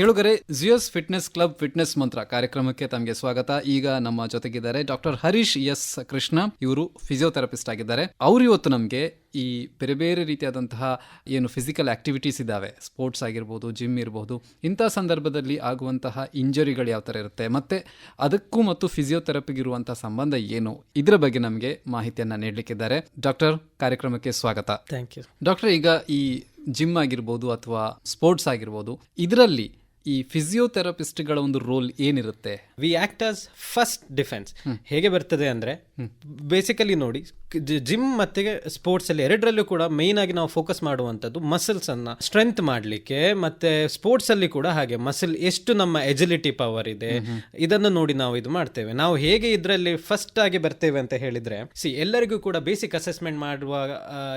ಕೇಳುಗರೆ, ಜಿಯೋಸ್ fitness club fitness ಮಂತ್ರ ಕಾರ್ಯಕ್ರಮಕ್ಕೆ ತಮಗೆ ಸ್ವಾಗತ. ಈಗ ನಮ್ಮ ಜೊತೆಗಿದ್ದಾರೆ ಡಾಕ್ಟರ್ ಹರೀಶ್ ಎಸ್ ಕೃಷ್ಣ. ಇವರು ಫಿಸಿಯೋಥೆರಪಿಸ್ಟ್ ಆಗಿದ್ದಾರೆ. ಅವರು ಇವತ್ತು ನಮಗೆ ಈ ಬೇರೆ ಬೇರೆ ರೀತಿಯಾದಂತಹ ಏನು ಫಿಸಿಕಲ್ ಆಕ್ಟಿವಿಟೀಸ್ ಇದ್ದಾವೆ, ಸ್ಪೋರ್ಟ್ಸ್ ಆಗಿರ್ಬೋದು, ಜಿಮ್ ಇರ್ಬೋದು, ಇಂಥ ಸಂದರ್ಭದಲ್ಲಿ ಆಗುವಂತಹ ಇಂಜರಿಗಳು ಯಾವ ಥರ ಇರುತ್ತೆ, ಮತ್ತೆ ಅದಕ್ಕೂ ಮತ್ತು ಫಿಸಿಯೋಥೆರಪಿಗಿರುವಂತಹ ಸಂಬಂಧ ಏನು, ಇದರ ಬಗ್ಗೆ ನಮಗೆ ಮಾಹಿತಿಯನ್ನು ನೀಡಲಿಕ್ಕಿದ್ದಾರೆ. ಡಾಕ್ಟರ್, ಕಾರ್ಯಕ್ರಮಕ್ಕೆ ಸ್ವಾಗತ. Thank you. ಡಾಕ್ಟರ್, ಈಗ ಈ ಜಿಮ್ ಆಗಿರ್ಬೋದು ಅಥವಾ ಸ್ಪೋರ್ಟ್ಸ್ ಆಗಿರ್ಬೋದು, ಇದರಲ್ಲಿ ಈ ಫಿಸಿಯೋಥೆರಪಿಸ್ಟ್ಗಳ ಒಂದು ರೋಲ್ ಏನಿರುತ್ತೆ? We act as first defence. ಹೇಗೆ ಬರ್ತದೆ ಅಂದರೆ, ಬೇಸಿಕಲಿ ನೋಡಿ, ಜಿಮ್ ಮತ್ತೆ ಸ್ಪೋರ್ಟ್ಸ್ ಅಲ್ಲಿ ಎರಡರಲ್ಲೂ ಕೂಡ ಮೇನ್ ಆಗಿ ನಾವು ಫೋಕಸ್ ಮಾಡುವಂಥದ್ದು ಮಸಲ್ಸ್ ಅನ್ನ ಸ್ಟ್ರೆಂತ್ ಮಾಡಲಿಕ್ಕೆ. ಮತ್ತೆ ಸ್ಪೋರ್ಟ್ಸ್ ಅಲ್ಲಿ ಕೂಡ ಹಾಗೆ ಮಸಲ್ ಎಷ್ಟು ನಮ್ಮ ಎಜಿಲಿಟಿ ಪವರ್ ಇದೆ ಇದನ್ನು ನೋಡಿ ನಾವು ಇದು ಮಾಡ್ತೇವೆ. ನಾವು ಹೇಗೆ ಇದರಲ್ಲಿ ಫಸ್ಟ್ ಆಗಿ ಬರ್ತೇವೆ ಅಂತ ಹೇಳಿದ್ರೆ, ಎಲ್ಲರಿಗೂ ಕೂಡ ಬೇಸಿಕ್ ಅಸೆಸ್ಮೆಂಟ್ ಮಾಡುವ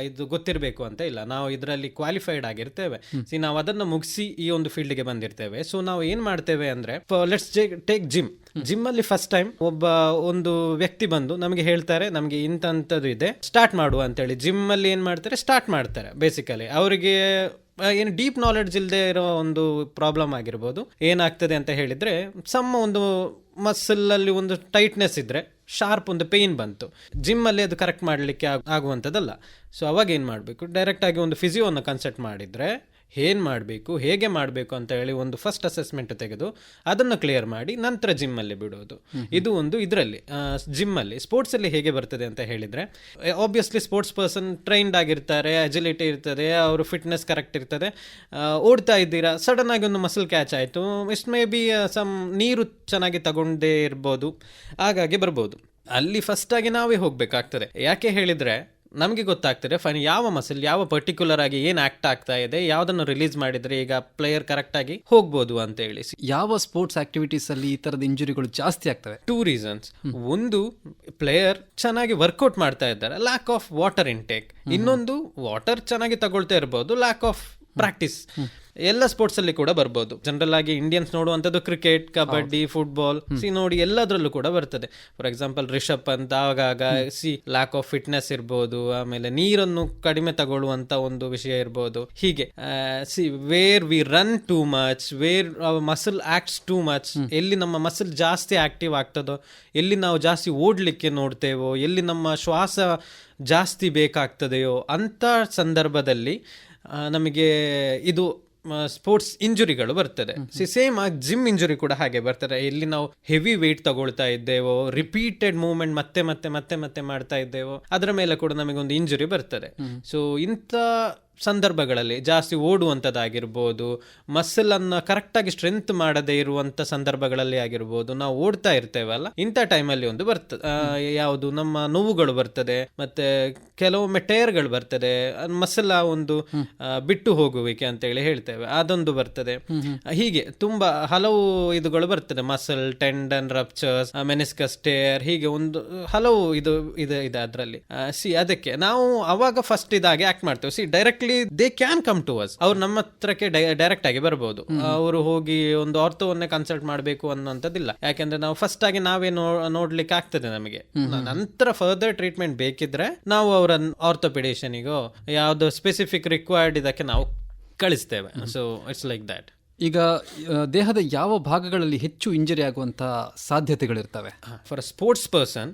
ಇದು ಗೊತ್ತಿರಬೇಕು ಅಂತ ಇಲ್ಲ. ನಾವು ಇದರಲ್ಲಿ ಕ್ವಾಲಿಫೈಡ್ ಆಗಿರ್ತೇವೆ. ನಾವು ಅದನ್ನು ಮುಗಿಸಿ ಈ ಒಂದು ಫೀಲ್ಡ್ಗೆ ಬಂದಿರ್ತೇವೆ. ಸೊ ನಾವು ಏನ್ ಮಾಡ್ತೇವೆ ಅಂದ್ರೆ, ಲೆಟ್ಸ್ ಟೇಕ್ ಜಿಮ್ ಅಲ್ಲಿ ಫಸ್ಟ್ ಟೈಮ್ ಒಂದು ವ್ಯಕ್ತಿ ಬಂದು ನಮಗೆ ಹೇಳ್ತಾರೆ, ನಮಗೆ ಇಂಥದ್ದು ಇದೆ, ಸ್ಟಾರ್ಟ್ ಮಾಡುವ ಅಂತೇಳಿ. ಜಿಮ್ ಅಲ್ಲಿ ಏನ್ ಮಾಡ್ತಾರೆ, ಸ್ಟಾರ್ಟ್ ಮಾಡ್ತಾರೆ. ಬೇಸಿಕಲಿ ಅವರಿಗೆ ಏನು ಡೀಪ್ ನಾಲೆಡ್ಜ್ ಇಲ್ಲದೆ ಇರೋ ಒಂದು ಪ್ರಾಬ್ಲಮ್ ಆಗಿರ್ಬೋದು. ಏನಾಗ್ತದೆ ಅಂತ ಹೇಳಿದ್ರೆ, ಒಂದು ಮಸಲ್ ಅಲ್ಲಿ ಒಂದು ಟೈಟ್ನೆಸ್ ಇದ್ರೆ ಶಾರ್ಪ್ ಒಂದು ಪೇನ್ ಬಂತು, ಜಿಮ್ ಅಲ್ಲಿ ಅದು ಕರೆಕ್ಟ್ ಮಾಡಲಿಕ್ಕೆ ಆಗುವಂಥದ್ದಲ್ಲ. ಸೊ ಅವಾಗ ಏನು ಮಾಡಬೇಕು, ಡೈರೆಕ್ಟ್ ಆಗಿ ಒಂದು ಫಿಸಿಯೋನ ಕನ್ಸಲ್ಟ್ ಮಾಡಿದ್ರೆ ಏನ್ ಮಾಡಬೇಕು, ಹೇಗೆ ಮಾಡಬೇಕು ಅಂತ ಹೇಳಿ ಒಂದು ಫಸ್ಟ್ ಅಸೆಸ್ಮೆಂಟ್ ತೆಗೆದು ಅದನ್ನು ಕ್ಲಿಯರ್ ಮಾಡಿ ನಂತರ ಜಿಮ್ ಅಲ್ಲಿ ಬಿಡೋದು. ಇದು ಒಂದು ಇದರಲ್ಲಿ ಜಿಮ್ ಅಲ್ಲಿ. ಸ್ಪೋರ್ಟ್ಸ್ ಅಲ್ಲಿ ಹೇಗೆ ಬರ್ತದೆ ಅಂತ ಹೇಳಿದ್ರೆ, ಆಬ್ವಿಯಸ್ಲಿ ಸ್ಪೋರ್ಟ್ಸ್ ಪರ್ಸನ್ ಟ್ರೈನ್ಡ್ ಆಗಿರ್ತಾರೆ, ಅಜಿಲಿಟಿ ಇರ್ತದೆ, ಅವರು ಫಿಟ್ನೆಸ್ ಕರೆಕ್ಟ್ ಇರ್ತದೆ. ಓಡ್ತಾ ಇದ್ದೀರಾ, ಸಡನ್ ಆಗಿ ಒಂದು ಮಸಲ್ ಕ್ಯಾಚ್ ಆಯಿತು, ಇಸ್ಟ್ ಮೇ ಬಿ ನೀರು ಚೆನ್ನಾಗಿ ತಗೊಂಡೇ ಇರ್ಬೋದು, ಹಾಗಾಗಿ ಬರ್ಬೋದು. ಅಲ್ಲಿ ಫಸ್ಟ್ ಆಗಿ ನಾವೇ ಹೋಗ್ಬೇಕಾಗ್ತದೆ. ಯಾಕೆ ಹೇಳಿದ್ರೆ, ನಮಗೆ ಗೊತ್ತಾಗ್ತದೆ ಫೈನ್ ಯಾವ ಮಸಲ್ ಯಾವ ಪರ್ಟಿಕ್ಯುಲರ್ ಆಗಿ ಏನ್ ಆಕ್ಟ್ ಆಗ್ತಾ ಇದೆ, ಯಾವ್ದನ್ನು ರಿಲೀಸ್ ಮಾಡಿದ್ರೆ ಈಗ ಪ್ಲೇಯರ್ ಕರೆಕ್ಟ್ ಆಗಿ ಹೋಗ್ಬೋದು ಅಂತ ಹೇಳಿ. ಯಾವ ಸ್ಪೋರ್ಟ್ಸ್ ಆಕ್ಟಿವಿಟೀಸ್ ಅಲ್ಲಿ ಈ ತರದ ಇಂಜುರಿಗಳು ಜಾಸ್ತಿ ಆಗ್ತವೆ? 2 ರೀಸನ್ಸ್. ಒಂದು, ಪ್ಲೇಯರ್ ಚೆನ್ನಾಗಿ ವರ್ಕೌಟ್ ಮಾಡ್ತಾ ಇದ್ದಾರೆ, ಲ್ಯಾಕ್ ಆಫ್ ವಾಟರ್ ಇಂಟೇಕ್. ಇನ್ನೊಂದು, ವಾಟರ್ ಚೆನ್ನಾಗಿ ತಗೊಳ್ತಾ ಇರಬಹುದು, ಲ್ಯಾಕ್ ಆಫ್ ಪ್ರಾಕ್ಟೀಸ್. ಎಲ್ಲ ಸ್ಪೋರ್ಟ್ಸ್ ಅಲ್ಲಿ ಕೂಡ ಬರ್ಬೋದು. ಜನರಲ್ ಆಗಿ ಇಂಡಿಯನ್ಸ್ ನೋಡುವಂಥದ್ದು ಕ್ರಿಕೆಟ್, ಕಬಡ್ಡಿ, ಫುಟ್ಬಾಲ್, ನೋಡಿ ಎಲ್ಲದರಲ್ಲೂ ಕೂಡ ಬರ್ತದೆ. ಫಾರ್ ಎಕ್ಸಾಂಪಲ್ ರಿಷಬ್ ಅಂತ ಆಗಾಗ ಲ್ಯಾಕ್ ಆಫ್ ಫಿಟ್ನೆಸ್ ಇರ್ಬೋದು, ಆಮೇಲೆ ನೀರನ್ನು ಕಡಿಮೆ ತಗೊಳ್ಳುವಂತ ಒಂದು ವಿಷಯ ಇರ್ಬೋದು. ಹೀಗೆ where we run too much, where muscle acts too much, ಎಲ್ಲಿ ನಮ್ಮ ಮಸಲ್ ಜಾಸ್ತಿ ಆಕ್ಟಿವ್ ಆಗ್ತದೋ, ಎಲ್ಲಿ ನಾವು ಜಾಸ್ತಿ ಓಡ್ಲಿಕ್ಕೆ ನೋಡ್ತೇವೋ, ಎಲ್ಲಿ ನಮ್ಮ ಶ್ವಾಸ ಜಾಸ್ತಿ ಬೇಕಾಗ್ತದೆಯೋ ಅಂತ ಸಂದರ್ಭದಲ್ಲಿ ನಮಗೆ ಇದು ಸ್ಪೋರ್ಟ್ಸ್ ಇಂಜುರಿಗಳು ಬರ್ತದೆ. ಸೇಮ್ ಆಗಿ ಜಿಮ್ ಇಂಜುರಿ ಕೂಡ ಹಾಗೆ ಬರ್ತದೆ. ಇಲ್ಲಿ ನಾವು ಹೆವಿ ವೇಟ್ ತಗೊಳ್ತಾ ಇದ್ದೇವೋ, ರಿಪೀಟೆಡ್ ಮೂವ್ಮೆಂಟ್ ಮತ್ತೆ ಮತ್ತೆ ಮತ್ತೆ ಮತ್ತೆ ಮಾಡ್ತಾ ಇದ್ದೇವೋ, ಅದರ ಮೇಲೆ ಕೂಡ ನಮಗೊಂದು ಇಂಜುರಿ ಬರ್ತದೆ. ಸೊ ಇಂಥ ಸಂದರ್ಭಗಳಲ್ಲಿ ಜಾಸ್ತಿ ಓಡುವಂಥದ್ದಾಗಿರ್ಬೋದು, ಮಸಲ್ ಅನ್ನ ಕರೆಕ್ಟಾಗಿ ಸ್ಟ್ರೆಂತ್ ಮಾಡದೇ ಇರುವಂಥ ಸಂದರ್ಭಗಳಲ್ಲಿ ಆಗಿರ್ಬೋದು, ನಾವು ಓಡ್ತಾ ಇರ್ತೇವಲ್ಲ, ಇಂಥ ಟೈಮಲ್ಲಿ ಒಂದು ಬರ್ತದೆ ಯಾವುದು ನಮ್ಮ ನೋವುಗಳು ಬರ್ತದೆ, ಮತ್ತೆ ಕೆಲವೊಮ್ಮೆ ಟೈರ್ಗಳು ಬರ್ತದೆ, ಮಸಲ್ ಒಂದು ಬಿಟ್ಟು ಹೋಗುವಿಕೆ ಅಂತ ಹೇಳಿ ಹೇಳ್ತೇವೆ, ಅದೊಂದು ಬರ್ತದೆ. ಹೀಗೆ ತುಂಬಾ ಹಲವು ಇದುಗಳು ಬರ್ತದೆ. ಮಸಲ್ ಟೆಂಡನ್ ರಪ್ಚರ್ಸ್, ಮೆನಿಸ್ಕಸ್ ಟೇರ್, ಹೀಗೆ ಒಂದು ಹಲವು ಇದು ಇದೆ ಅದರಲ್ಲಿ. ಅದಕ್ಕೆ ನಾವು ಅವಾಗ ಫಸ್ಟ್ ಇದಾಗಿ ಆಕ್ಟ್ ಮಾಡ್ತೇವೆ. Directly they can come to us. ಅವ್ರು ನಮ್ಮ ಹತ್ರಕ್ಕೆ ಡೈರೆಕ್ಟ್ ಆಗಿ ಬರ್ಬೋದು. ಅವರು ಹೋಗಿ ಒಂದು ಆರ್ಥೋವನ್ನೇ ಕನ್ಸಲ್ಟ್ ಮಾಡಬೇಕು ಅನ್ನೋಂಥದ್ದಿಲ್ಲ. ಯಾಕೆಂದ್ರೆ ನಾವು ಫಸ್ಟ್ ಆಗಿ ನಾವೇ ನೋಡ್ಲಿಕ್ಕೆ ಆಗ್ತದೆ ನಮಗೆ. ನಂತರ ಫರ್ದರ್ ಟ್ರೀಟ್ಮೆಂಟ್ ಬೇಕಿದ್ರೆ ನಾವು ಅವರ ಆರ್ಥೋಪೆಡಿಷನಿಗೋ ಯಾವ್ದು ಸ್ಪೆಸಿಫಿಕ್ ರಿಕ್ವೈರ್ಡ್ ಇದಕ್ಕೆ ನಾವು ಕಳಿಸ್ತೇವೆ. So it's like that. ಈಗ ದೇಹದ ಯಾವ ಭಾಗಗಳಲ್ಲಿ ಹೆಚ್ಚು ಇಂಜರಿ ಆಗುವಂತ ಸಾಧ್ಯತೆಗಳಿರ್ತವೆ? ಫಾರ್ ಸ್ಪೋರ್ಟ್ಸ್ ಪರ್ಸನ್,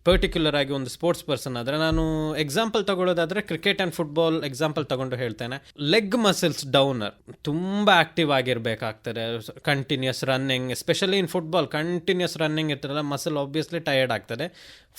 ಪರ್ಟಿಕ್ಯುಲರ್ ಆಗಿ ಒಂದು ಸ್ಪೋರ್ಟ್ಸ್ ಪರ್ಸನ್ ಆದ್ರೆ, ನಾನು ಎಕ್ಸಾಂಪಲ್ ತಗೊಳ್ಳೋದಾದ್ರೆ ಕ್ರಿಕೆಟ್ ಅಂಡ್ ಫುಟ್ಬಾಲ್ ಎಕ್ಸಾಂಪಲ್ ತಗೊಂಡು ಹೇಳ್ತೇನೆ. ಲೆಗ್ ಮಸಲ್ಸ್ ಡೌನರ್ ತುಂಬಾ ಆಕ್ಟಿವ್ ಆಗಿರ್ಬೇಕಾಗ್ತದೆ. Continuous running, especially in football continuous running ಇರ್ತದಲ್ಲ, ಮಸಲ್ ಆಬ್ವಿಯಸ್ಲಿ ಟಯರ್ಡ್ ಆಗ್ತದೆ.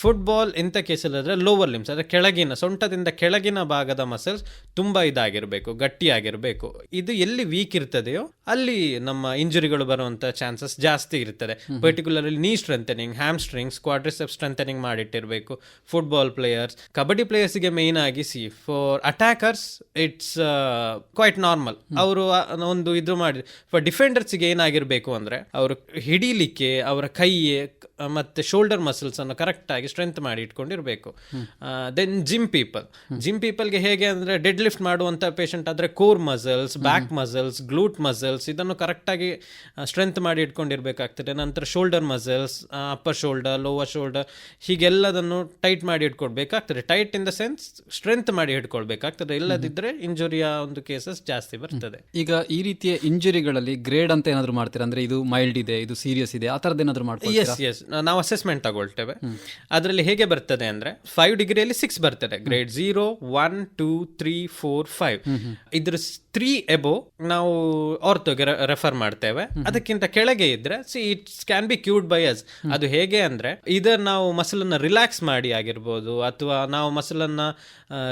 ಫುಟ್ಬಾಲ್ ಇಂಥ ಕೇಸಲ್ಲಾದ್ರೆ ಲೋವರ್ ಲಿಮ್ಸ್, ಅಂದ್ರೆ ಕೆಳಗಿನ ಸೊಂಟದಿಂದ ಕೆಳಗಿನ ಭಾಗದ ಮಸಲ್ಸ್ ತುಂಬಾ ಇದಾಗಿರ್ಬೇಕು, ಗಟ್ಟಿಯಾಗಿರ್ಬೇಕು. ಇದು ಎಲ್ಲಿ ವೀಕ್ ಇರ್ತದೆಯೋ ಅಲ್ಲಿ ನಮ್ಮ ಇಂಜುರಿಗಳು ಬರುವಂತ ಚಾನ್ಸಸ್ ಜಾಸ್ತಿ ಇರ್ತದೆ. Particularly knee strengthening, hamstrings, quadriceps strengthening ಮಾಡಿಟ್ಟಿರ್ಬೇಕು ಫುಟ್ಬಾಲ್ ಪ್ಲೇಯರ್ಸ್. ಕಬಡ್ಡಿ ಪ್ಲೇಯರ್ಸ್ಗೆ ಮೇನ್ ಆಗಿ for attackers it's quite normal. ಅವರು ಒಂದು ಇದು ಮಾಡಿ, ಫಾರ್ ಡಿಫೆಂಡರ್ಸ್ಗೆ ಏನಾಗಿರ್ಬೇಕು ಅಂದ್ರೆ, ಅವರು ಹಿಡಿಲಿಕ್ಕೆ ಅವರ ಕೈ ಮತ್ತೆ ಶೋಲ್ಡರ್ ಮಸಲ್ಸ್ ಅನ್ನು ಕರೆಕ್ಟ್ ಆಗಿ ಆಗಿ ಸ್ಟ್ರೆಂತ್ ಮಾಡಿ ಇಟ್ಕೊಂಡಿರ್ಬೇಕು. ದೆನ್ ಜಿಮ್ ಪೀಪಲ್ಗೆ ಹೇಗೆ ಅಂದ್ರೆ ಡೆಡ್ ಲಿಫ್ಟ್ ಮಾಡುವಂತ ಪೇಷಂಟ್ ಆದ್ರೆ core muscles, back muscles, glute muscles ಇದನ್ನು ಕರೆಕ್ಟಾಗಿ ಸ್ಟ್ರೆಂತ್ ಮಾಡಿ ಇಟ್ಕೊಂಡಿರ್ಬೇಕಾಗ್ತದೆ. ನಂತರ shoulder muscles, upper shoulder, lower shoulder ಹೀಗೆಲ್ಲದನ್ನು ಟೈಟ್ ಮಾಡಿ ಇಟ್ಕೊಳ್ಬೇಕಾಗ್ತದೆ. Tight in the sense strength ಮಾಡಿ ಇಟ್ಕೊಳ್ಬೇಕಾಗ್ತದೆ, ಇಲ್ಲದಿದ್ರೆ ಇಂಜುರಿಯ ಒಂದು ಕೇಸಸ್ ಜಾಸ್ತಿ ಬರ್ತದೆ. ಈಗ ಈ ರೀತಿಯ ಇಂಜುರಿಗಳಲ್ಲಿ ಗ್ರೇಡ್ ಅಂತ ಏನಾದ್ರು ಮಾಡ್ತೀರಾ? ಅಂದ್ರೆ ಇದು ಮೈಲ್ಡ್ ಇದೆ, ಇದು ಸೀರಿಯಸ್ ಇದೆ, ಆ ತರದ್ದು ಏನಾದ್ರು ಮಾಡ್ತೀರಾ? ಎಸ್, ನಾವು ಅಸೆಸ್ಮೆಂಟ್ ತಗೊಳ್ತೇವೆ. ಅದರಲ್ಲಿ ಹೇಗೆ ಬರ್ತದೆ ಅಂದ್ರೆ 5 ಡಿಗ್ರಿಯಲ್ಲಿ 6 ಬರ್ತದೆ. ಗ್ರೇಡ್ 0, 1, 2, 3, 4, 5. ಇದ್ರ 3 ಎಬೋ ನಾವು ಆರ್ಥೋಗೆ ರೆಫರ್ ಮಾಡ್ತೇವೆ. ಅದಕ್ಕಿಂತ ಕೆಳಗೆ ಇದ್ರೆ it's can be cured by us. ಅದು ಹೇಗೆ ಅಂದ್ರೆ ಇದರ್ ನಾವು ಮಸಲ್ ಅನ್ನ ರಿಲ್ಯಾಕ್ಸ್ ಮಾಡಿ ಆಗಿರ್ಬೋದು, ಅಥವಾ ನಾವು ಮಸಲ್ ಅನ್ನ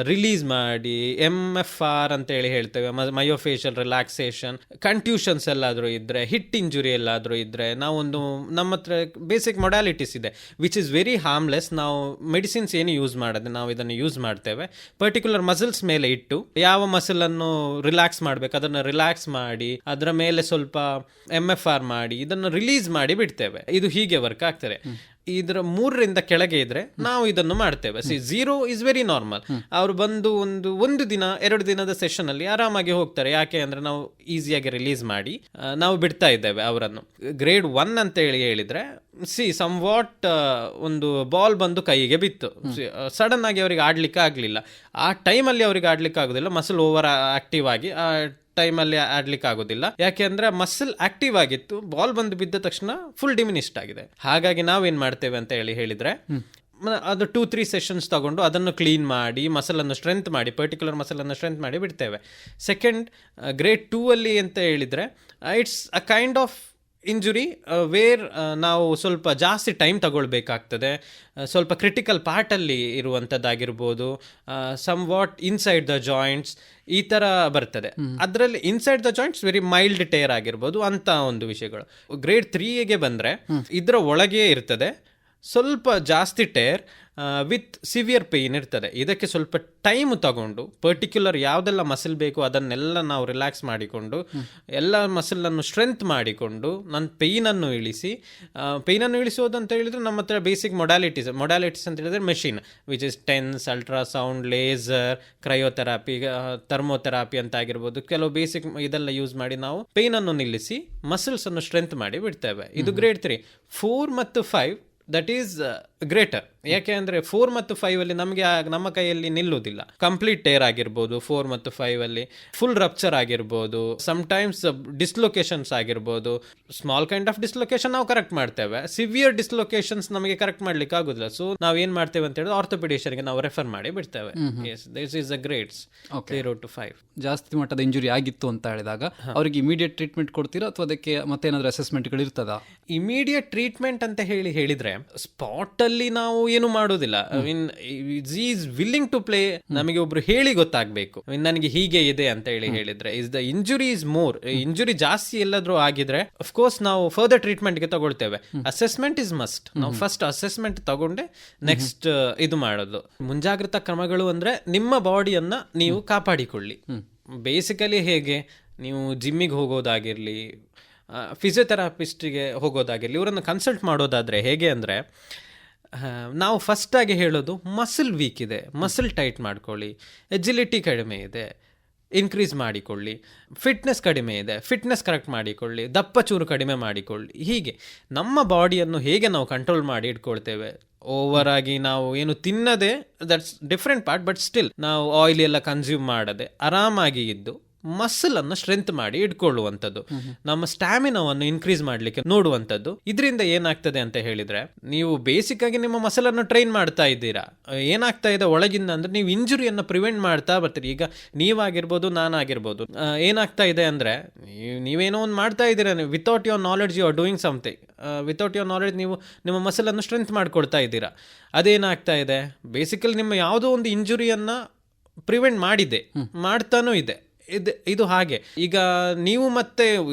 ರಿಲೀಸ್ ಮಾಡಿ MFR ಅಂತ ಹೇಳಿ ಹೇಳ್ತೇವೆ, ಮಯೋಫೇಶಿಯಲ್ ರಿಲ್ಯಾಕ್ಸೇಷನ್. ಕನ್ಟ್ಯೂಷನ್ಸ್ ಎಲ್ಲಾದ್ರೂ ಇದ್ರೆ, ಹಿಟ್ ಇಂಜುರಿ ಎಲ್ಲಾದ್ರೂ ಇದ್ರೆ, ನಾವೊಂದು ನಮ್ಮ ಹತ್ರ ಬೇಸಿಕ್ ಮೊಡಾಲಿಟೀಸ್ ಇದೆ ವಿಚ್ ಇಸ್ ವೆರಿ ಹಾರ್ಮ್ಲೆಸ್. ನಾವು ಮೆಡಿಸಿನ್ಸ್ ಏನು ಯೂಸ್ ಮಾಡದೆ ನಾವು ಇದನ್ನು ಯೂಸ್ ಮಾಡ್ತೇವೆ. ಪರ್ಟಿಕ್ಯುಲರ್ ಮಸಲ್ಸ್ ಮೇಲೆ ಇಟ್ಟು ಯಾವ ಮಸಲ್ ಅನ್ನು ರಿಲ್ಯಾಕ್ಸ್ ಮಾಡ್ಬೇಕು ಅದನ್ನು ರಿಲ್ಯಾಕ್ಸ್ ಮಾಡಿ, ಅದರ ಮೇಲೆ ಸ್ವಲ್ಪ MFR ಮಾಡಿ, ಇದನ್ನು ರಿಲೀಸ್ ಮಾಡಿ ಬಿಡ್ತೇವೆ. ಇದು ಹೀಗೆ ವರ್ಕ್ ಆಗ್ತದೆ. ಇದರ 3ರಿಂದ ಕೆಳಗೆ ಇದ್ರೆ ನಾವು ಇದನ್ನು ಮಾಡ್ತೇವೆ. 0 ಇಸ್ ವೆರಿ ನಾರ್ಮಲ್. ಅವರು ಬಂದು ಒಂದು ದಿನ 2 ದಿನದ ಸೆಷನ್ ಅಲ್ಲಿ ಆರಾಮಾಗಿ ಹೋಗ್ತಾರೆ. ಯಾಕೆ ಅಂದ್ರೆ ನಾವು ಈಸಿಯಾಗಿ ರಿಲೀಸ್ ಮಾಡಿ ನಾವು ಬಿಡ್ತಾ ಇದ್ದೇವೆ ಅವರನ್ನು. ಗ್ರೇಡ್ 1 ಅಂತ ಹೇಳಿದ್ರೆ ಸಮ್ ವಾಟ್ ಒಂದು ಬಾಲ್ ಬಂದು ಕೈಗೆ ಬಿತ್ತು, ಸಡನ್ ಆಗಿ ಅವರಿಗೆ ಆಡ್ಲಿಕ್ಕೆ ಆಗ್ಲಿಲ್ಲ. ಆ ಟೈಮಲ್ಲಿ ಅವ್ರಿಗೆ ಆಡ್ಲಿಕ್ಕೆ ಆಗುದಿಲ್ಲ, ಮಸಲ್ ಓವರ್ ಆಕ್ಟಿವ್ ಆಗಿ ಆ ಟೈಮಲ್ಲಿ ಆಡ್ಲಿಕ್ಕೆ ಆಗೋದಿಲ್ಲ. ಯಾಕೆ ಅಂದ್ರೆ ಮಸಲ್ ಆಕ್ಟಿವ್ ಆಗಿತ್ತು, ಬಾಲ್ ಬಂದು ಬಿದ್ದ ತಕ್ಷಣ ಫುಲ್ ಡಿಮಿನಿಷ್ಡ್ ಆಗಿದೆ. ಹಾಗಾಗಿ ನಾವೇನ್ ಮಾಡ್ತೇವೆ ಅಂತ ಹೇಳಿದ್ರೆ ಅದು 2-3 ಸೆಷನ್ಸ್ ತಗೊಂಡು ಅದನ್ನು ಕ್ಲೀನ್ ಮಾಡಿ ಮಸಲ್ ಅನ್ನು ಸ್ಟ್ರೆಂತ್ ಮಾಡಿ, ಪರ್ಟಿಕ್ಯುಲರ್ ಮಸಲ್ ಅನ್ನು ಸ್ಟ್ರೆಂತ್ ಮಾಡಿ ಬಿಡ್ತೇವೆ. ಸೆಕೆಂಡ್ ಗ್ರೇಡ್ 2 ಅಲ್ಲಿ ಅಂತ ಹೇಳಿದ್ರೆ it's a kind of injury where ನಾವು ಸ್ವಲ್ಪ ಜಾಸ್ತಿ ಟೈಮ್ ತಗೊಳ್ಬೇಕಾಗ್ತದೆ. ಸ್ವಲ್ಪ ಕ್ರಿಟಿಕಲ್ ಪಾರ್ಟಲ್ಲಿ ಇರುವಂಥದ್ದಾಗಿರ್ಬೋದು, somewhat inside the joints ಈ ಥರ ಬರ್ತದೆ. ಅದರಲ್ಲಿ inside the joints very mild tear ಆಗಿರ್ಬೋದು ಅಂತ ಒಂದು ವಿಷಯಗಳು. ಗ್ರೇಡ್ 3ಗೆ ಬಂದರೆ ಇದರ ಒಳಗೆ ಇರ್ತದೆ ಸ್ವಲ್ಪ ಜಾಸ್ತಿ ಟೇರ್ ವಿತ್ ಸಿವಿಯರ್ ಪೇಯ್ನ್ ಇರ್ತದೆ. ಇದಕ್ಕೆ ಸ್ವಲ್ಪ ಟೈಮ್ ತಗೊಂಡು ಪರ್ಟಿಕ್ಯುಲರ್ ಯಾವುದೆಲ್ಲ ಮಸಲ್ ಬೇಕು ಅದನ್ನೆಲ್ಲ ನಾವು ರಿಲ್ಯಾಕ್ಸ್ ಮಾಡಿಕೊಂಡು ಎಲ್ಲ ಮಸಲನ್ನು ಸ್ಟ್ರೆಂತ್ ಮಾಡಿಕೊಂಡು ನನ್ನ ಪೇಯ್ನನ್ನು ಇಳಿಸೋದು ಅಂತ ಹೇಳಿದ್ರೆ ನಮ್ಮ ಹತ್ರ ಬೇಸಿಕ್ ಮೊಡಾಲಿಟೀಸ್ ಅಂತ ಹೇಳಿದ್ರೆ machine which is TENS, ultrasound, laser, cryotherapy, thermotherapy ಅಂತ ಆಗಿರ್ಬೋದು. ಕೆಲವು ಬೇಸಿಕ್ ಇದೆಲ್ಲ ಯೂಸ್ ಮಾಡಿ ನಾವು ಪೇಯ್ನನ್ನು ನಿಲ್ಲಿಸಿ ಮಸಲ್ಸ್ ಅನ್ನು ಸ್ಟ್ರೆಂತ್ ಮಾಡಿ ಬಿಡ್ತೇವೆ. ಇದು ಗ್ರೇಡ್ 3. 4 ಮತ್ತು 5 ದಟ್ ಈಸ್ ಗ್ರೇಟರ್. ಯಾಕೆ ಅಂದರೆ 4 ಮತ್ತು 5 ಅಲ್ಲಿ ನಮಗೆ ನಮ್ಮ ಕೈಯಲ್ಲಿ ನಿಲ್ಲುವುದಿಲ್ಲ. ಕಂಪ್ಲೀಟ್ ಟೇರ್ ಆಗಿರ್ಬೋದು 4 ಮತ್ತು 5 ಅಲ್ಲಿ, ಫುಲ್ ರಪ್ಚರ್ ಆಗಿರ್ಬೋದು, ಸಮ್ಟೈಮ್ಸ್ ಡಿಸ್ಲೊಕೇಶನ್ಸ್ ಆಗಿರ್ಬೋದು. ಸ್ಮಾಲ್ ಕೈಂಡ್ ಆಫ್ ಡಿಸ್ಲೊಕೇಶನ್ ನಾವು ಕರೆಕ್ಟ್ ಮಾಡ್ತೇವೆ, ಸಿವಿಯರ್ ಡಿಸ್ಲೊಕೇಶನ್ಸ್ ನಮಗೆ ಕರೆಕ್ಟ್ ಮಾಡ್ಲಿಕ್ಕೆ ಆಗೋದಿಲ್ಲ. ಸೊ ನಾವು ಏನ್ ಮಾಡ್ತೇವೆ ಅಂತ ಹೇಳಿದ್ರೆ ಆರ್ಥೋಪೆಡಿಷನ್ಗೆ ನಾವು ರೆಫರ್ ಮಾಡಿ ಬಿಡ್ತೇವೆ. This is a grades 0 to 5. ಜಾಸ್ತಿ ಮಟ್ಟದ ಇಂಜುರಿ ಆಗಿತ್ತು ಅಂತ ಹೇಳಿದಾಗ ಅವರಿಗೆ ಇಮಿಡಿಯೇಟ್ ಟ್ರೀಟ್ಮೆಂಟ್ ಕೊಡ್ತೀರಾ ಅಥವಾ ಅದಕ್ಕೆ ಮತ್ತೇನಾದ್ರೂ ಅಸೆಸ್ಮೆಂಟ್ಗಳು ಇರ್ತದಾ? ಇಮಿಡಿಯೇಟ್ ಟ್ರೀಟ್ಮೆಂಟ್ ಅಂತ ಹೇಳಿದ್ರೆ ಸ್ಪಾಟ್ ಅಲ್ಲಿ ನಾವು ಏನು ಮಾಡೋದಿಲ್ಲ. Is willing to play. ನಮಗೆ ಒಬ್ರು ಹೇಳಿ ಗೊತ್ತಾಗಬೇಕು ನನಗೆ ಹೀಗೆ ಇದೆ ಅಂತ ಹೇಳಿದ್ರೆ. Is the injury is more, injury ಜಾಸ್ತಿ ಎಲ್ಲಾದ್ರೂ ಆಗಿದ್ರೆ ಅಫ್ಕೋರ್ಸ್ ನಾವು ಫರ್ದರ್ ಟ್ರೀಟ್ಮೆಂಟ್ಗೆ ತಗೊಳ್ತೇವೆ. Assessment is must. ನಾವು ಫಸ್ಟ್ ಅಸೆಸ್ಮೆಂಟ್ ತಗೊಂಡೆ ನೆಕ್ಸ್ಟ್ ಇದು ಮಾಡೋದು. ಮುಂಜಾಗ್ರತಾ ಕ್ರಮಗಳು ಅಂದ್ರೆ ನಿಮ್ಮ ಬಾಡಿಯನ್ನ ನೀವು ಕಾಪಾಡಿಕೊಳ್ಳಿ. ಬೇಸಿಕಲಿ ಹೇಗೆ ನೀವು ಜಿಮ್ಮಿಗೆ ಹೋಗೋದಾಗಿರ್ಲಿ, ಫಿಸಿಯೋಥೆರಪಿಸ್ಟಿಗೆ ಹೋಗೋದಾಗಿರಲಿ, ಇವರನ್ನು ಕನ್ಸಲ್ಟ್ ಮಾಡೋದಾದರೆ ಹೇಗೆ ಅಂದರೆ ನಾವು ಫಸ್ಟಾಗಿ ಹೇಳೋದು ಮಸಲ್ ವೀಕ್ ಇದೆ, ಮಸಲ್ ಟೈಟ್ ಮಾಡ್ಕೊಳ್ಳಿ. ಎಜಿಲಿಟಿ ಕಡಿಮೆ ಇದೆ, ಇನ್ಕ್ರೀಸ್ ಮಾಡಿಕೊಳ್ಳಿ. ಫಿಟ್ನೆಸ್ ಕಡಿಮೆ ಇದೆ, ಫಿಟ್ನೆಸ್ ಕರೆಕ್ಟ್ ಮಾಡಿಕೊಳ್ಳಿ. ದಪ್ಪ ಚೂರು ಕಡಿಮೆ ಮಾಡಿಕೊಳ್ಳಿ. ಹೀಗೆ ನಮ್ಮ ಬಾಡಿಯನ್ನು ಹೇಗೆ ನಾವು ಕಂಟ್ರೋಲ್ ಮಾಡಿ ಇಟ್ಕೊಳ್ತೇವೆ. ಓವರ್ ಆಗಿ ನಾವು ಏನು ತಿನ್ನದೆ, that's different part, but still ನಾವು ಆಯಿಲ್ ಎಲ್ಲ ಕನ್ಸ್ಯೂಮ್ ಮಾಡದೆ ಆರಾಮಾಗಿ ಇದ್ದು ಮಸಲ್ ಅನ್ನು ಸ್ಟ್ರೆಂತ್ ಮಾಡಿ ಇಟ್ಕೊಳ್ಳುವಂಥದ್ದು, ನಮ್ಮ ಸ್ಟ್ಯಾಮಿನಾವನ್ನು ಇನ್ಕ್ರೀಸ್ ಮಾಡಲಿಕ್ಕೆ ನೋಡುವಂಥದ್ದು. ಇದರಿಂದ ಏನಾಗ್ತದೆ ಅಂತ ಹೇಳಿದ್ರೆ ನೀವು ಬೇಸಿಕ್ ಆಗಿ ನಿಮ್ಮ ಮಸಲ್ ಅನ್ನು ಟ್ರೈನ್ ಮಾಡ್ತಾ ಇದ್ದೀರಾ. ಏನಾಗ್ತಾ ಇದೆ ಒಳಗಿಂದ ಅಂದ್ರೆ ನೀವು ಇಂಜುರಿಯನ್ನು ಪ್ರಿವೆಂಟ್ ಮಾಡ್ತಾ ಬರ್ತೀರಿ. ಈಗ ನೀವಾಗಿರ್ಬೋದು, ನಾನಾಗಿರ್ಬೋದು, ಏನಾಗ್ತಾ ಇದೆ ಅಂದ್ರೆ ನೀವೇನೋ ಒಂದು ಮಾಡ್ತಾ ಇದ್ದೀರಾ, without your knowledge you are doing something. Without your knowledge ನೀವು ನಿಮ್ಮ ಮಸಲ್ ಅನ್ನು ಸ್ಟ್ರೆಂತ್ ಮಾಡ್ಕೊಳ್ತಾ ಇದ್ದೀರಾ. ಅದೇನಾಗ್ತಾ ಇದೆ, ಬೇಸಿಕಲಿ ನಿಮ್ಮ ಯಾವುದೋ ಒಂದು ಇಂಜುರಿಯನ್ನ ಪ್ರಿವೆಂಟ್ ಮಾಡ್ತಾನೂ ಇದೆ. ಇದು ಹಾಗೆ. ಈಗ ನೀವು ಮತ್ತೆ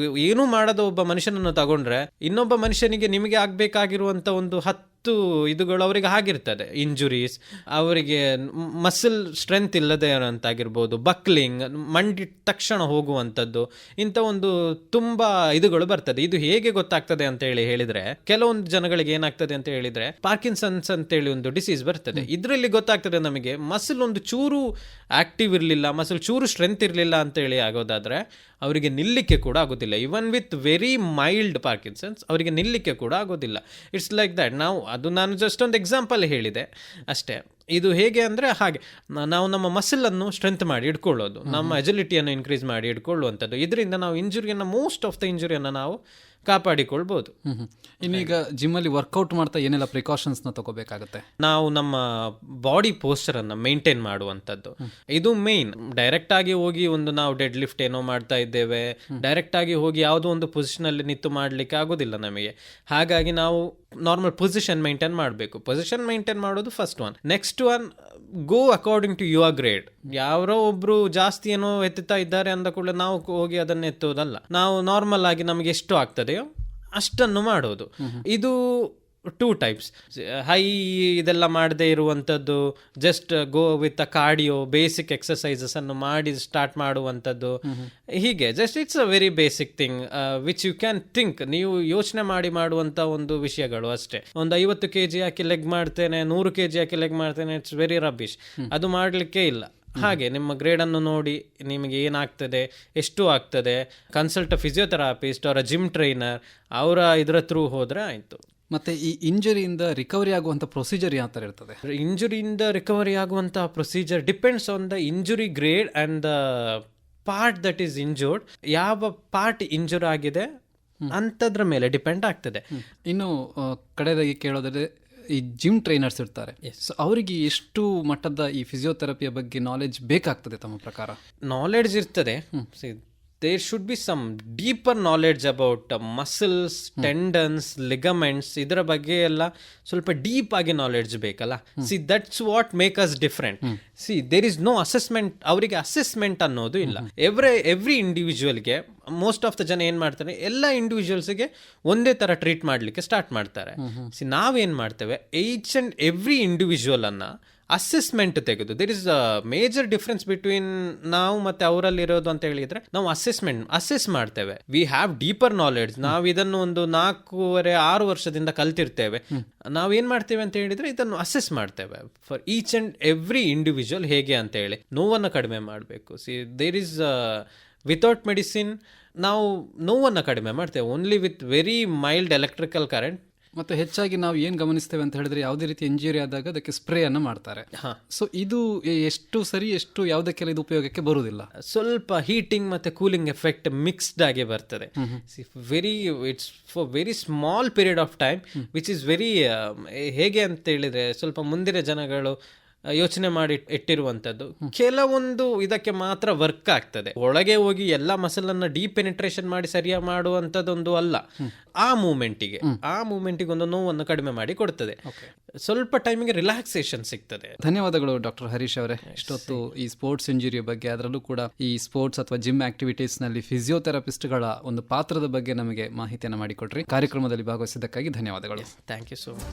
ಏನೂ ಮಾಡದ ಒಬ್ಬ ಮನುಷ್ಯನನ್ನು ತಗೊಂಡ್ರೆ ಇನ್ನೊಬ್ಬ ಮನುಷ್ಯನಿಗೆ ನಿಮಗೆ ಆಗ್ಬೇಕಾಗಿರುವಂತ ಒಂದು 10 ಇದುಗಳು ಅವರಿಗೆ ಆಗಿರ್ತದೆ. ಇಂಜುರೀಸ್, ಅವರಿಗೆ ಮಸಲ್ ಸ್ಟ್ರೆಂತ್ ಇಲ್ಲದೆ ಇರೋಂತಾಗಿರ್ಬೋದು, ಬಕ್ಲಿಂಗ್, ಮಂಡಿ ತಕ್ಷಣ ಹೋಗುವಂಥದ್ದು, ಇಂಥ ಒಂದು ತುಂಬಾ ಇದುಗಳು ಬರ್ತದೆ. ಇದು ಹೇಗೆ ಗೊತ್ತಾಗ್ತದೆ ಅಂತ ಹೇಳಿದ್ರೆ, ಕೆಲವೊಂದು ಜನಗಳಿಗೆ ಏನಾಗ್ತದೆ ಅಂತ ಹೇಳಿದ್ರೆ ಪಾರ್ಕಿನ್ಸನ್ಸ್ ಅಂತೇಳಿ ಒಂದು ಡಿಸೀಸ್ ಬರ್ತದೆ. ಇದರಲ್ಲಿ ಗೊತ್ತಾಗ್ತದೆ ನಮಗೆ ಮಸಲ್ ಒಂದು ಚೂರು ಆಕ್ಟಿವ್ ಇರಲಿಲ್ಲ, ಮಸಲ್ ಚೂರು ಸ್ಟ್ರೆಂತ್ ಇರಲಿಲ್ಲ ಅಂತೇಳಿ ಆಗೋದಾದ್ರೆ ಅವರಿಗೆ ನಿಲ್ಲಿಕ್ಕೆ ಕೂಡ ಆಗೋದಿಲ್ಲ. ಇವನ್ ವಿತ್ ವೆರಿ ಮೈಲ್ಡ್ ಪಾರ್ಕಿನ್ಸನ್ಸ್ ಅವರಿಗೆ ನಿಲ್ಲಿಕ್ಕೆ ಕೂಡ ಆಗೋದಿಲ್ಲ. It's like that. ನಾನು ಜಸ್ಟ್ ಒಂದು ಎಕ್ಸಾಂಪಲ್ ಹೇಳಿದೆ ಅಷ್ಟೇ. ಇದು ಹೇಗೆ ಅಂದರೆ ಹಾಗೆ ನಾವು ನಮ್ಮ ಮಸಲನ್ನು ಸ್ಟ್ರೆಂತ್ ಮಾಡಿ ಇಟ್ಕೊಳ್ಳೋದು, ನಮ್ಮ ಎಜಿಲಿಟಿಯನ್ನು ಇನ್ಕ್ರೀಸ್ ಮಾಡಿ ಇಟ್ಕೊಳ್ಳುವಂಥದ್ದು. ಇದರಿಂದ ನಾವು ಇಂಜುರಿಯನ್ನು, ಮೋಸ್ಟ್ ಆಫ್ ದ ಇಂಜುರಿಯನ್ನು ನಾವು ಕಾಪಾಡಿಕೊಳ್ಬೋದು. ಇನ್ನೀಗ ಜಿಮ್ಮಲ್ಲಿ ವರ್ಕೌಟ್ ಮಾಡ್ತಾ ಏನೆಲ್ಲ ಪ್ರಿಕಾಷನ್ಸ್ನ ತಗೋಬೇಕಾಗುತ್ತೆ? ನಾವು ನಮ್ಮ ಬಾಡಿ ಪೋಸ್ಚರ್ ಅನ್ನು ಮೇಂಟೈನ್ ಮಾಡುವಂಥದ್ದು ಇದು ಮೇನ್. ಡೈರೆಕ್ಟ್ ಆಗಿ ಹೋಗಿ ಒಂದು ನಾವು ಡೆಡ್ ಲಿಫ್ಟ್ ಏನೋ ಮಾಡ್ತಾ ಇದ್ದೇವೆ, ಡೈರೆಕ್ಟ್ ಆಗಿ ಹೋಗಿ ಯಾವುದೋ ಒಂದು ಪೊಸಿಷನ್ ಅಲ್ಲಿ ನಿಂತು ಮಾಡ್ಲಿಕ್ಕೆ ಆಗೋದಿಲ್ಲ ನಮಗೆ. ಹಾಗಾಗಿ ನಾವು ನಾರ್ಮಲ್ ಪೊಸಿಷನ್ ಮೇಂಟೈನ್ ಮಾಡಬೇಕು. ಪೊಸಿಷನ್ ಮೇಂಟೈನ್ ಮಾಡೋದು first one. Next one, go according to your grade. ಯಾರೋ ಒಬ್ರು ಜಾಸ್ತಿ ಏನೋ ಎತ್ತುತ್ತಾ ಇದ್ದಾರೆ ಅಂದ ಕೂಡಲೇ ನಾವು ಹೋಗಿ ಅದನ್ನು ಎತ್ತೋದಲ್ಲ. ನಾವು ನಾರ್ಮಲ್ ಆಗಿ ನಮಗೆ ಎಷ್ಟು ಆಗ್ತದೆಯೋ ಅಷ್ಟನ್ನು ಮಾಡೋದು. ಇದು 2 ಟೈಪ್ಸ್. ಹೈ ಇದೆಲ್ಲ ಮಾಡದೇ ಇರುವಂಥದ್ದು, just go with a cardio, basic exercises ಅನ್ನು ಮಾಡಿ ಸ್ಟಾರ್ಟ್ ಮಾಡುವಂಥದ್ದು. ಹೀಗೆ just it's a very basic thing which you can think. ನೀವು ಯೋಚನೆ ಮಾಡಿ ಮಾಡುವಂಥ ಒಂದು ವಿಷಯಗಳು ಅಷ್ಟೇ. ಒಂದು 50 kg ಹಾಕಿ ಲೆಗ್ ಮಾಡ್ತೇನೆ, 100 kg ಹಾಕಿ ಲೆಗ್ ಮಾಡ್ತೇನೆ, ಇಟ್ಸ್ ವೆರಿ ರಬ್ಬಿಶ್. ಅದು ಮಾಡಲಿಕ್ಕೆ ಇಲ್ಲ. ಹಾಗೆ ನಿಮ್ಮ ಗ್ರೇಡನ್ನು ನೋಡಿ ನಿಮಗೆ ಏನಾಗ್ತದೆ, ಎಷ್ಟು ಆಗ್ತದೆ, ಕನ್ಸಲ್ಟ್ ಫಿಸಿಯೋಥೆರಪಿಸ್ಟ್ ಅವರ ಜಿಮ್ ಟ್ರೈನರ್ ಅವರ ಇದರ ಥ್ರೂ ಹೋದರೆ ಆಯಿತು. ಮತ್ತೆ ಈ ಇಂಜುರಿಯಿಂದ ರಿಕವರಿ ಆಗುವಂಥ ಪ್ರೊಸೀಜರ್ ಯಾವ ಥರ ಇರ್ತದೆ? ಇಂಜುರಿಯಿಂದ ರಿಕವರಿ ಆಗುವಂಥ procedure depends on the injury grade and the part that is injured. ಯಾವ ಪಾರ್ಟ್ ಇಂಜೂರ್ ಆಗಿದೆ ಅಂಥದ್ರ ಮೇಲೆ ಡಿಪೆಂಡ್ ಆಗ್ತದೆ. ಇನ್ನು ಕಡೆದಾಗಿ ಕೇಳೋದಾದ್ರೆ, ಈ ಜಿಮ್ ಟ್ರೈನರ್ಸ್ ಇರ್ತಾರೆ, ಸೊ ಅವರಿಗೆ ಎಷ್ಟು ಮಟ್ಟದ ಈ ಫಿಸಿಯೋಥೆರಪಿಯ ಬಗ್ಗೆ ನಾಲೆಡ್ಜ್ ಬೇಕಾಗ್ತದೆ ತಮ್ಮ ಪ್ರಕಾರ? ನಾಲೆಡ್ಜ್ ಇರ್ತದೆ. There should be some deeper knowledge about muscles, tendons, ligaments, ಇದರ ಬಗ್ಗೆ ಎಲ್ಲ ಸ್ವಲ್ಪ ಡೀಪ್ ಆಗಿ ನಾಲೆಡ್ಜ್ ಬೇಕಲ್ಲ. See that's what make us different. See there is no assessment. ಅವರಿಗೆ ಅಸೆಸ್ಮೆಂಟ್ ಅನ್ನೋದು ಇಲ್ಲ. ಎವ್ರಿ ಇಂಡಿವಿಜುವಲ್ಗೆ ಮೋಸ್ಟ್ ಆಫ್ ದ ಜನ ಏನು ಮಾಡ್ತಾರೆ, ಎಲ್ಲ ಇಂಡಿವಿಜುವಲ್ಸ್ಗೆ ಒಂದೇ ಥರ ಟ್ರೀಟ್ ಮಾಡಲಿಕ್ಕೆ ಸ್ಟಾರ್ಟ್ ಮಾಡ್ತಾರೆ. ಸಿ ನಾವೇನು ಮಾಡ್ತೇವೆ, ಈಚ್ ಆ್ಯಂಡ್ ಎವ್ರಿ ಇಂಡಿವಿಜುವಲ್ ಅನ್ನು ಅಸೆಸ್ಮೆಂಟ್ ತೆಗೆದು, there is a major difference between ನಾವು ಮತ್ತೆ ಅವರಲ್ಲಿ ಇರೋದು ಅಂತ ಹೇಳಿದ್ರೆ, ನಾವು ಅಸೆಸ್ ಮಾಡ್ತೇವೆ. We have deeper knowledge. ನಾವು ಇದನ್ನು ಒಂದು 4.5-6 ವರ್ಷದಿಂದ ಕಲ್ತಿರ್ತೇವೆ. ನಾವೇನ್ ಮಾಡ್ತೇವೆ ಅಂತ ಹೇಳಿದ್ರೆ ಇದನ್ನು ಅಸೆಸ್ ಮಾಡ್ತೇವೆ for each and every individual ಹೇಗೆ ಅಂತ ಹೇಳಿ. ನೋವನ್ನು ಕಡಿಮೆ ಮಾಡಬೇಕು. See there is without medicine ನಾವು ನೋವನ್ನು ಕಡಿಮೆ ಮಾಡ್ತೇವೆ, only with very mild electrical current. ಮತ್ತು ಹೆಚ್ಚಾಗಿ ನಾವು ಏನು ಗಮನಿಸ್ತೇವೆ ಅಂತ ಹೇಳಿದ್ರೆ, ಯಾವುದೇ ರೀತಿ ಇಂಜುರಿ ಆದಾಗ ಅದಕ್ಕೆ ಸ್ಪ್ರೇಯನ್ನು ಮಾಡ್ತಾರೆ. ಸೊ ಇದು ಎಷ್ಟು ಸರಿ, ಎಷ್ಟು ಯಾವುದಕ್ಕೆಲ್ಲ ಇದು ಉಪಯೋಗಕ್ಕೆ ಬರುವುದಿಲ್ಲ. ಸ್ವಲ್ಪ ಹೀಟಿಂಗ್ ಮತ್ತು ಕೂಲಿಂಗ್ ಎಫೆಕ್ಟ್ ಮಿಕ್ಸ್ಡ್ ಆಗಿ ಬರ್ತದೆ. It's for very small period of time which is very, ಹೇಗೆ ಅಂತ ಹೇಳಿದ್ರೆ ಸ್ವಲ್ಪ ಮುಂದಿನ ಜನಗಳು ಯೋಚನೆ ಮಾಡಿ ಇಟ್ಟಿರುವಂಥದ್ದು. ಕೆಲವೊಂದು ಇದಕ್ಕೆ ಮಾತ್ರ ವರ್ಕ್ ಆಗ್ತದೆ. ಒಳಗೆ ಹೋಗಿ ಎಲ್ಲ ಮಸಲನ್ನು ಡೀಪ್ ಪೆನಿಟ್ರೇಷನ್ ಮಾಡಿ ಸರಿಯಾಗಿ ಮಾಡುವಂಥದ್ದೊಂದು ಅಲ್ಲ. ಆ ಮೂಮೆಂಟಿಗೆ ಒಂದು ನೋವನ್ನು ಕಡಿಮೆ ಮಾಡಿ ಕೊಡ್ತದೆ. ಸ್ವಲ್ಪ ಟೈಮಿಗೆ ರಿಲ್ಯಾಕ್ಸೇಷನ್ ಸಿಗ್ತದೆ. ಧನ್ಯವಾದಗಳು ಡಾಕ್ಟರ್ ಹರೀಶ್ ಅವರೇ. ಇಷ್ಟೊತ್ತು ಈ ಸ್ಪೋರ್ಟ್ಸ್ ಇಂಜುರಿಯ ಬಗ್ಗೆ, ಅದರಲ್ಲೂ ಕೂಡ ಈ ಸ್ಪೋರ್ಟ್ಸ್ ಅಥವಾ ಜಿಮ್ ಆಕ್ಟಿವಿಟೀಸ್ ನಲ್ಲಿ ಫಿಸಿಯೋಥೆರಪಿಸ್ಟ್ಗಳ ಒಂದು ಪಾತ್ರದ ಬಗ್ಗೆ ನಮಗೆ ಮಾಹಿತಿಯನ್ನು ಮಾಡಿಕೊಟ್ರಿ. ಕಾರ್ಯಕ್ರಮದಲ್ಲಿ ಭಾಗವಹಿಸಿದ್ದಕ್ಕಾಗಿ ಧನ್ಯವಾದಗಳು. Thank you so much.